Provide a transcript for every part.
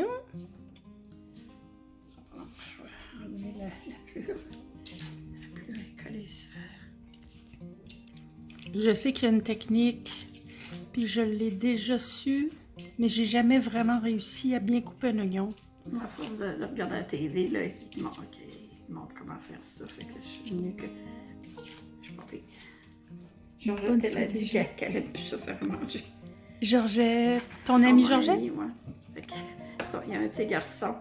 l'oignon. Ça va, je vais enlever la plure. La plure est collée sur... Je sais qu'il y a une technique, puis je l'ai déjà su, mais j'ai jamais vraiment réussi à bien couper un oignon. À force de regarder la TV, là, il te montre comment faire ça. Fait que je suis venue que... Je suis pas pire. Georgette, elle a dit qu'elle aime plus ça faire manger. Georgette, ton amie Georgette? Oui, ouais. Fait que, ça, il y a un petit garçon.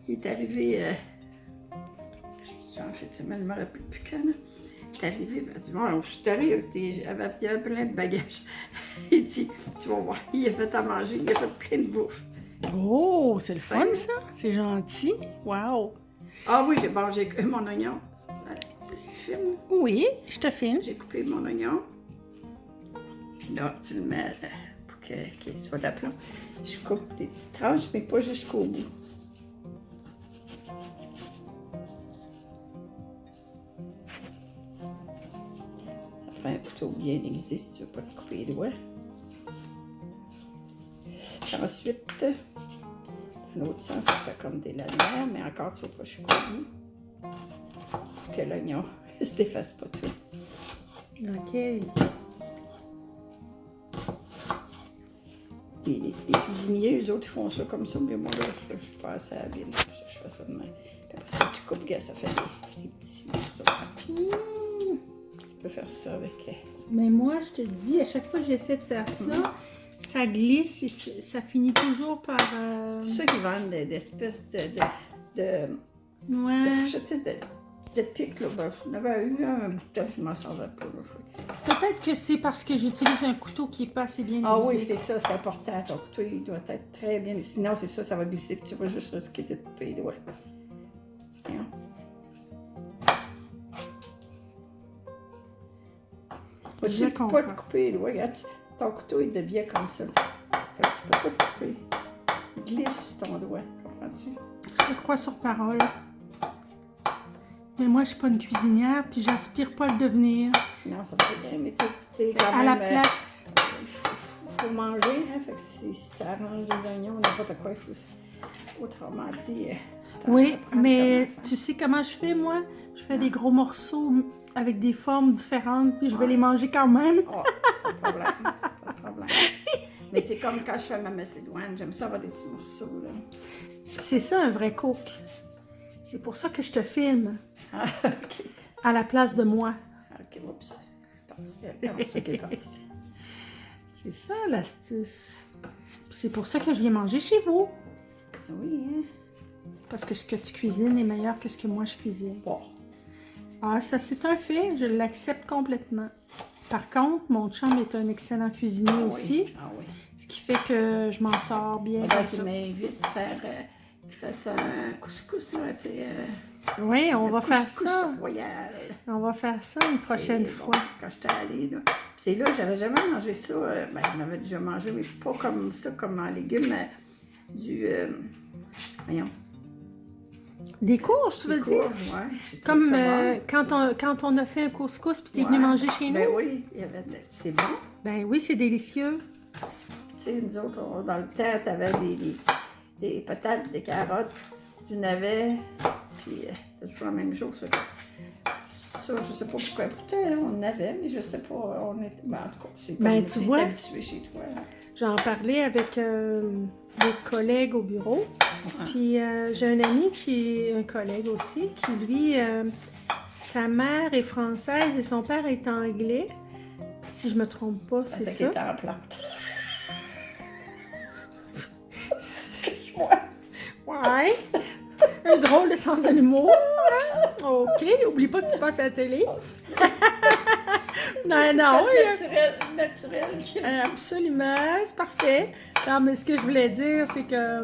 Il est arrivé... en fait, je me rappelle plus quand, là. Il est arrivé, il m'a dit, bon, je suis allée avec il avait plein de bagages. Il dit, tu vas voir, il a fait à manger, il a fait plein de bouffe. Oh, c'est le fun, ça? C'est gentil. Wow! Ah oui, j'ai mangé mon oignon. Tu filmes? Oui, je te filme. J'ai coupé mon oignon. Puis là, tu le mets pour qu'il soit d'aplomb. Je coupe des petites tranches, mais pas jusqu'au bout. Ça prend un couteau bien aiguisé si tu veux pas te couper les doigts. Ensuite, dans l'autre sens, tu fais comme des lanières, mais encore tu vas pas jusqu'au bout. Pour que l'oignon ne se défasse pas tout. OK. Les cuisiniers, eux autres, ils font ça comme ça, mais moi, là, je suis pas assez habile. Je fais ça de même. Puis après ça, tu coupes, gars, ça fait des petits morceaux. Tu peux faire ça avec... Mais moi, je te dis, à chaque fois que j'essaie de faire ça, ça glisse et ça finit toujours par... C'est pour ça qu'ils vendent des espèces de Ouais. fourchettes, de pics, là. Ben, j'en avais eu un bout de temps, je m'en servais pas, là. Peut-être que c'est parce que j'utilise un couteau qui est pas assez bien Ah aiguisé. oui, c'est ça, c'est important. Ton couteau, il doit être très bien. Sinon, c'est ça, ça va glisser, puis tu vas juste risquer de te couper les doigts. Tiens. Je Tu peux comprends. pas te couper les doigts. Regarde, ton couteau, il devient comme ça. Fait que tu peux pas te couper. Il glisse ton doigt, comprends-tu? Je te crois sur parole. Mais moi, je suis pas une cuisinière, puis j'aspire pas à le devenir. Non, ça va bien, mais tu sais, quand À même... la place... Il faut manger, hein. Fait que si tu arranges des oignons, n'importe quoi, il faut... Autrement dit... Oui, mais tu sais comment je fais, moi? Je fais des gros morceaux avec des formes différentes, puis je vais les manger quand même. Oh, pas de problème, pas de problème. Mais c'est comme quand je fais ma macédoine, j'aime ça avoir des petits morceaux, là. C'est ça, un vrai cook. C'est pour ça que je te filme, Ah, OK. à la place de moi. OK, oups. C'est parti. C'est ça, l'astuce. Puis c'est pour ça que je viens manger chez vous. Oui, hein? Parce que ce que tu cuisines est meilleur que ce que moi je cuisine. Bon. Ah, ça c'est un fait, je l'accepte complètement. Par contre, mon chum est un excellent cuisinier aussi. Oui. Ah oui. Ce qui fait que je m'en sors bien Faudrait comme qu'il ça. m'invite à faire... qu'il fasse un couscous, là, tu sais... Oui, on va faire couscous ça. royal. On va faire ça une prochaine C'est fois. bon, quand j'étais allée, là. Puis c'est là, j'avais jamais mangé ça. Ben, j'en avais déjà mangé, mais pas comme ça, comme en légumes, mais du... voyons. Des courges, tu veux dire? Courges, ouais. C'est Comme très quand on a fait un couscous puis t'es bon. venu Ouais. manger chez nous? Ben oui, il y avait c'est bon. Ben oui, c'est délicieux. Tu sais, nous autres, dans le temps, t'avais des patates, des carottes, du navet, puis c'était toujours la même chose. Ça, je sais pas pourquoi. Pourtant, on en avait, mais je sais pas. On était... Ben, en tout cas, c'est comme Tu vois, habitué chez toi. Hein. j'en parlais avec des collègues au bureau. Puis j'ai un ami qui est un collègue aussi, qui lui, sa mère est française et son père est anglais. Si je me trompe pas, c'est Ça ça. qui est en plante. Ouais. Un drôle de sens de l'humour. Hein? OK. Oublie pas que tu passes à la télé. Non. Naturel. Absolument. C'est parfait. Non, mais ce que je voulais dire, c'est que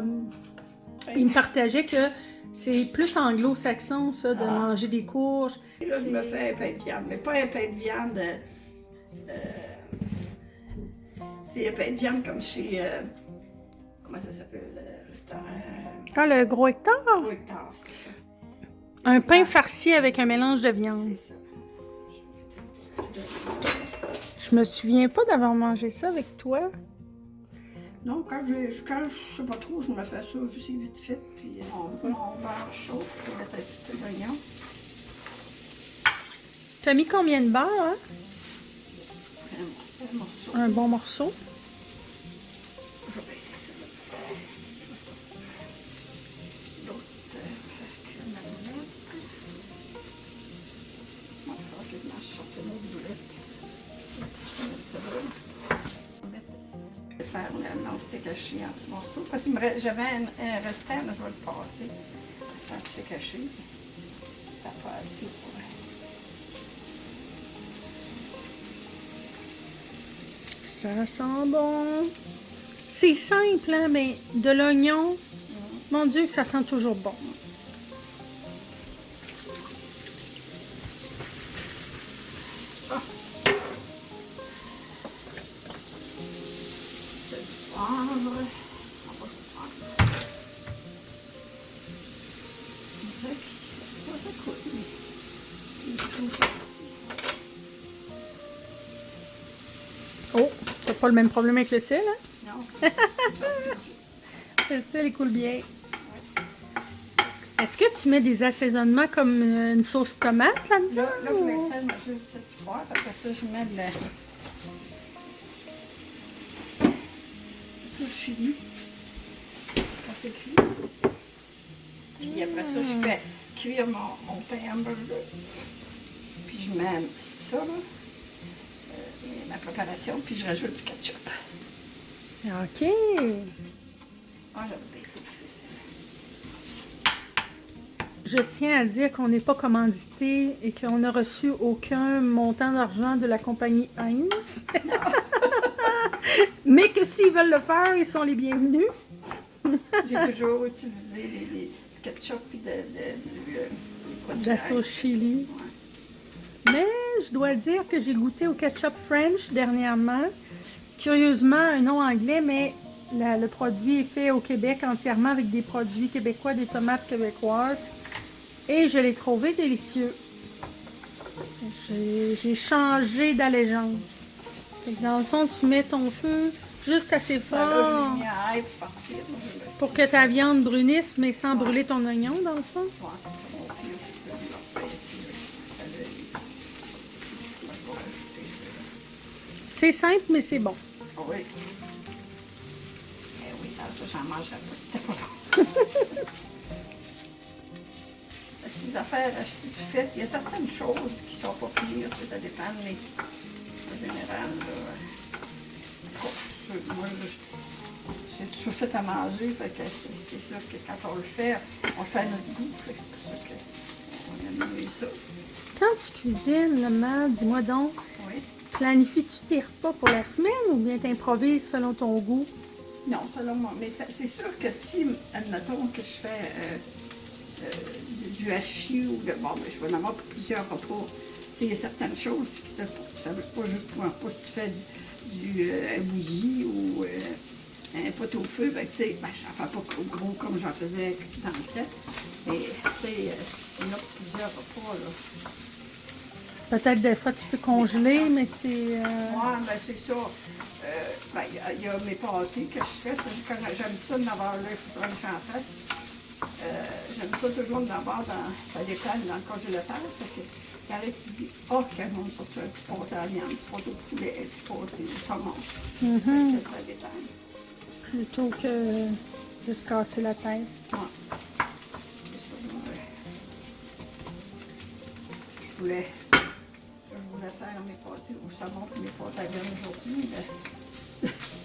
il me partageait que c'est plus anglo-saxon, ça, de manger des courges. Et là, je me fais un pain de viande, mais pas un pain de viande... c'est un pain de viande comme chez... comment ça s'appelle? Le restaurant... Ah, le gros hectare? Gros hectare, c'est ça. Un pain farci avec un mélange de viande. C'est ça. Je me souviens pas d'avoir mangé ça avec toi. Non, quand je sais pas trop, je me fais ça aussi vite fait, puis on beurre chaud, puis on met un petit peu d'oignon. Tu as mis combien de beurre, hein? Un morceau. Un bon morceau. Je vais baisser ça, là, parce que je vais sortir l'autre marmelade. Moi, il faudra quasiment que je sorte une autre boulette. Je vais mettre ça là. Je vais faire le non-stick haché en petits morceaux, parce que j'avais un restant, mais je vais le passer. Un stick haché. Ça n'a pas assez pour... Ça sent bon. C'est simple, hein, mais de l'oignon, mon Dieu, que ça sent toujours bon. Ah. C'est du poivre. Ça coûte, mais il est tout petit. Oh, t'as pas le même problème avec le sel, hein? Non. Le sel, il coule bien. Est-ce que tu mets des assaisonnements comme une sauce tomate là-dedans? Là, je m'installe juste du poivre. Après ça, je mets de la sauce chili. Ça, c'est cuit. Puis après ça, je fais cuire mon pain hamburger. Puis je mets ça, là, ma préparation, puis je rajoute du ketchup. OK. Ah, j'avais baissé le feu, Je tiens à dire qu'on n'est pas commandité et qu'on n'a reçu aucun montant d'argent de la compagnie Heinz. Mais que s'ils veulent le faire, ils sont les bienvenus. J'ai toujours utilisé du ketchup et De la sauce chili. Mais je dois dire que j'ai goûté au ketchup French dernièrement. Curieusement, un nom anglais, mais le produit est fait au Québec entièrement avec des produits québécois, des tomates québécoises. Et je l'ai trouvé délicieux. J'ai changé d'allégeance. Dans le fond, tu mets ton feu juste assez fort là, je l'ai mis à ail pour partir. pour que ta viande brunisse, mais sans brûler ton oignon, dans le fond. Ouais, ça fait bon. Puis là, je peux le rebaisser, là. Je vais rajouter ça. C'est simple, mais c'est bon. Oui. Eh oui, ça, j'en mangerais pas si c'était pas bon. Les affaires achetées tout faites, il y a certaines choses qui sont pas pires, ça dépend, mais en général, moi, j'ai toujours fait à manger, fait que c'est sûr que quand on le fait à notre goût, fait que c'est pour ça qu'on aime mieux ça. Quand tu cuisines, maman, dis-moi donc, Oui. planifies-tu tes repas pour la semaine ou bien t'improvises selon ton goût? Non, selon moi, mais c'est sûr que si, admettons que je fais du hachis ou de bon, ben, je vais en avoir pour plusieurs repas. Tu sais, il y a certaines choses que tu fais pas juste pour un repas, si tu fais du bouilli ou un pot au feu, ben, tu sais, ben, je n'en fais pas gros comme j'en faisais dans le temps. Mais, tu sais, il y en a pour plusieurs repas, là. Peut-être des fois tu peux congeler, mais c'est... Oui, ben, c'est ça. Ben, il y a mes pâtés que je fais. Quand j'aime ça de l'avoir là, il faut que j'en fasse. J'aime ça toujours d'abord ça dépend dans le congélateur. Il y en a qui disent oh, quel monde sortir un petit pâté à la viande, un petit pâté au poulet, un petit pâté au saumon. Ça dépend. Plutôt que de se casser la tête. Ouais. C'est ça, je voulais faire mes pâtés au saumon et mes pâtés à la viande aujourd'hui, mais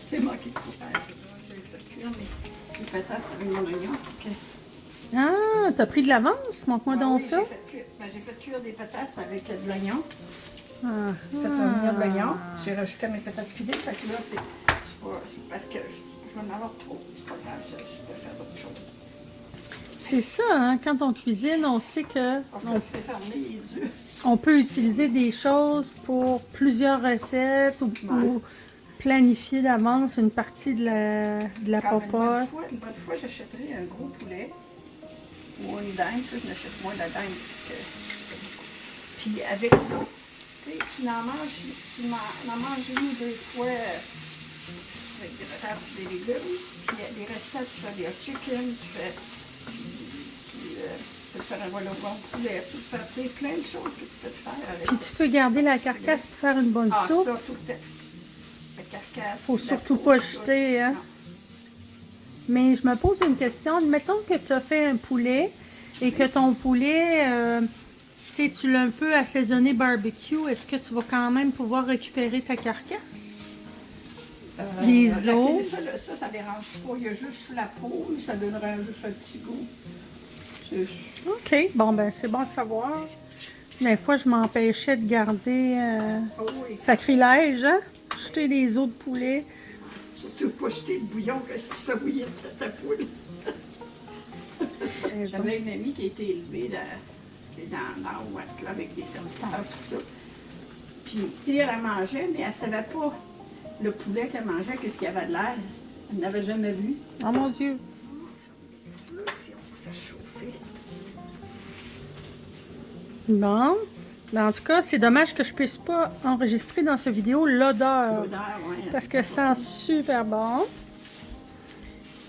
j'ai manqué de courage. J'ai fait cuire mes patates avec mon oignon. Okay. Ah, t'as pris de l'avance? Montre-moi donc Oui, ça. j'ai fait cuire des patates avec de l'oignon. Ah. J'ai fait revenir de l'oignon. J'ai rajouté mes patates pilées. Fait que là, c'est parce que je vais en avoir trop. C'est pas grave, je peux faire d'autres choses. C'est ça, hein? Quand on cuisine, on sait que On fait fermer les œufs. on peut utiliser des choses pour plusieurs recettes ou pour planifier d'avance une partie de la popote. Une bonne fois, j'achèterais un gros poulet ou une dinde. Je n'achète moins de la dinde. Puis avec ça, tu sais, tu en manges une ou deux fois. avec des patates et des légumes. Puis les restants, tu fais des hot chicken, tu peux te faire un vol au bon poulet, tu peux faire plein de choses que tu peux te faire avec. Puis tu peux garder la carcasse pour faire une bonne soupe. Ça, tout le temps. La carcasse. Faut surtout pas jeter, hein. Mais je me pose une question. Mettons que tu as fait un poulet et que ton poulet, tu l'as un peu assaisonné barbecue. Est-ce que tu vas quand même pouvoir récupérer ta carcasse? Les os? Ça dérange pas. Il y a juste la peau, mais ça donnerait juste un petit goût. OK. Bon, ben c'est bon à savoir. Des fois, je m'empêchais de garder sacrilège, hein? Jeter les os de poulet. Surtout pas jeter le bouillon que si tu fais bouillir ta poule. J'avais une amie qui a été élevée dans Ouatt, là, avec des serviteurs et tout ça. Puis, tu sais, elle mangeait, mais elle ne savait pas le poulet qu'elle mangeait, qu'est-ce qu'il y avait de l'air. Elle n'avait jamais vu. Oh mon Dieu! Puis on va faire chauffer. Bon. Mais en tout cas, c'est dommage que je puisse pas enregistrer dans cette vidéo l'odeur. Parce que ça sent super bon.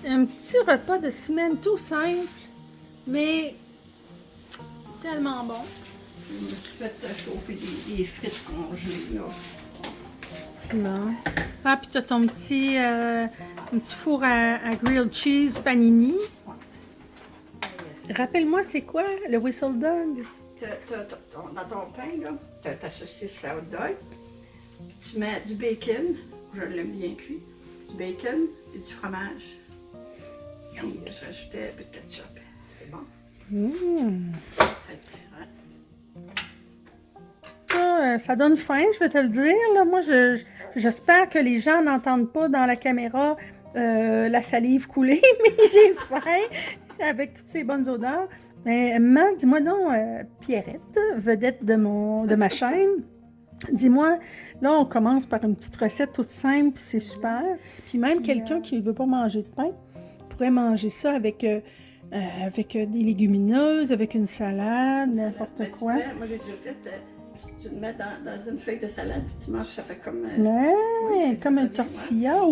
Un petit repas de semaine tout simple, mais tellement bon. Je me suis fait chauffer des frites congelées, là. Bon. Ah, puis tu as ton petit four à grilled cheese panini. Rappelle-moi, c'est quoi le whistle dog? Dans ton pain, là, tu as ta saucisse à hot dog. Tu mets du bacon, je l'aime bien cuit, du bacon et du fromage. Puis je rajoutais un peu de ketchup. C'est bon. Ça donne faim, je vais te le dire. Là. Moi, j'espère que les gens n'entendent pas dans la caméra la salive couler, mais j'ai faim avec toutes ces bonnes odeurs. Mais maman, dis-moi donc, Pierrette, vedette de ma chaîne, dis-moi, là, on commence par une petite recette toute simple, puis c'est super. Puis même quelqu'un qui ne veut pas manger de pain pourrait manger ça avec des légumineuses, avec une salade, n'importe quoi. Moi, j'ai déjà fait, tu le mets dans une feuille de salade, puis tu manges, ça fait comme... comme un tortilla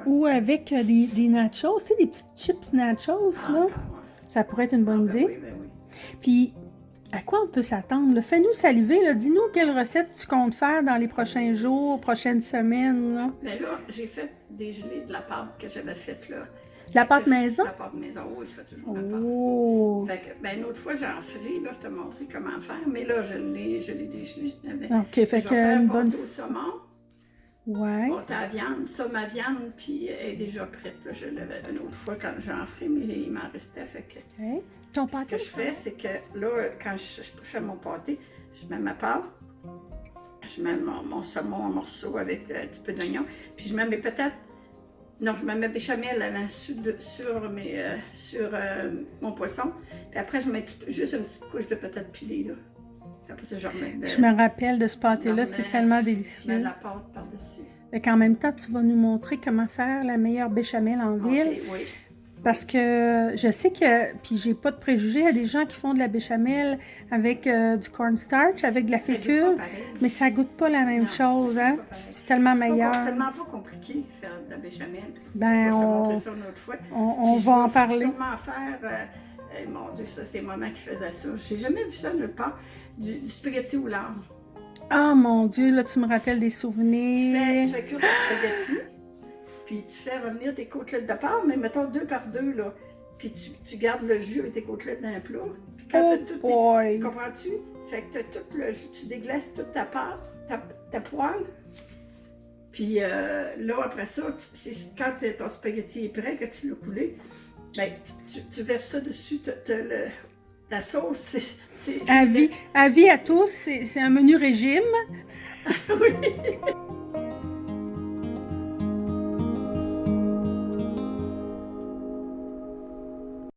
ou avec des nachos, tu sais, des petites chips nachos, là. Ça pourrait être une bonne idée. Oui. Puis, à quoi on peut s'attendre? Fais-nous saliver. Là. Dis-nous quelle recette tu comptes faire dans les prochains jours, prochaines semaines. Là. Mais là, j'ai fait des gelées de la pâte que j'avais faite. Là. De la pâte maison? La pâte maison, oui, je fais toujours la pâte. Fait que, une autre fois, j'en ferai. Là, je te montrerai comment faire. Mais là, je l'ai dégelée. OK, fait que une bonne... au saumon. Ouais. Bon, ta viande, ça, ma viande, puis elle est déjà prête. Là, je l'avais une autre fois quand j'en ferai, mais il m'en restait. Fait que... Okay. Ton pâté, ce que je fais, c'est que là, quand je fais mon pâté, je mets ma pâte, je mets mon saumon en morceaux avec un petit peu d'oignon, puis je mets mes patates. Non, je mets ma béchamel sur mon poisson, puis après, je mets juste une petite couche de patates pilées, là. Après ça, je me rappelle de ce pâté-là, c'est tellement délicieux. Je mets la pâte par-dessus. Et en même temps, tu vas nous montrer comment faire la meilleure béchamel en ville. Okay, oui. Parce que je sais que, puis j'ai pas de préjugés, il y a des gens qui font de la béchamel avec du cornstarch, avec de la fécule, mais ça goûte pas la même chose, hein? C'est tellement meilleur. C'est tellement pas compliqué de faire de la béchamel. Ben, je vais te montrer ça une autre fois. On va en parler. Je vais sûrement faire, mon Dieu, ça c'est maman qui faisait ça. J'ai jamais vu ça nulle part, du spaghetti au lard. Ah mon Dieu, là tu me rappelles des souvenirs. Tu fais cuire du spaghetti. Puis tu fais revenir tes côtelettes de porc, mais mettons 2 par 2, là. Puis tu gardes le jus avec tes côtelettes dans un plat. Puis quand tu comprends-tu? Fait que tu as tout le jus, tu déglaces toute ta pâte, ta poêle. Puis là, après ça, quand ton spaghetti est prêt, que tu l'as coulé, ben, tu verses ça dessus, ta sauce, c'est à vie à tous, c'est un menu régime. Oui.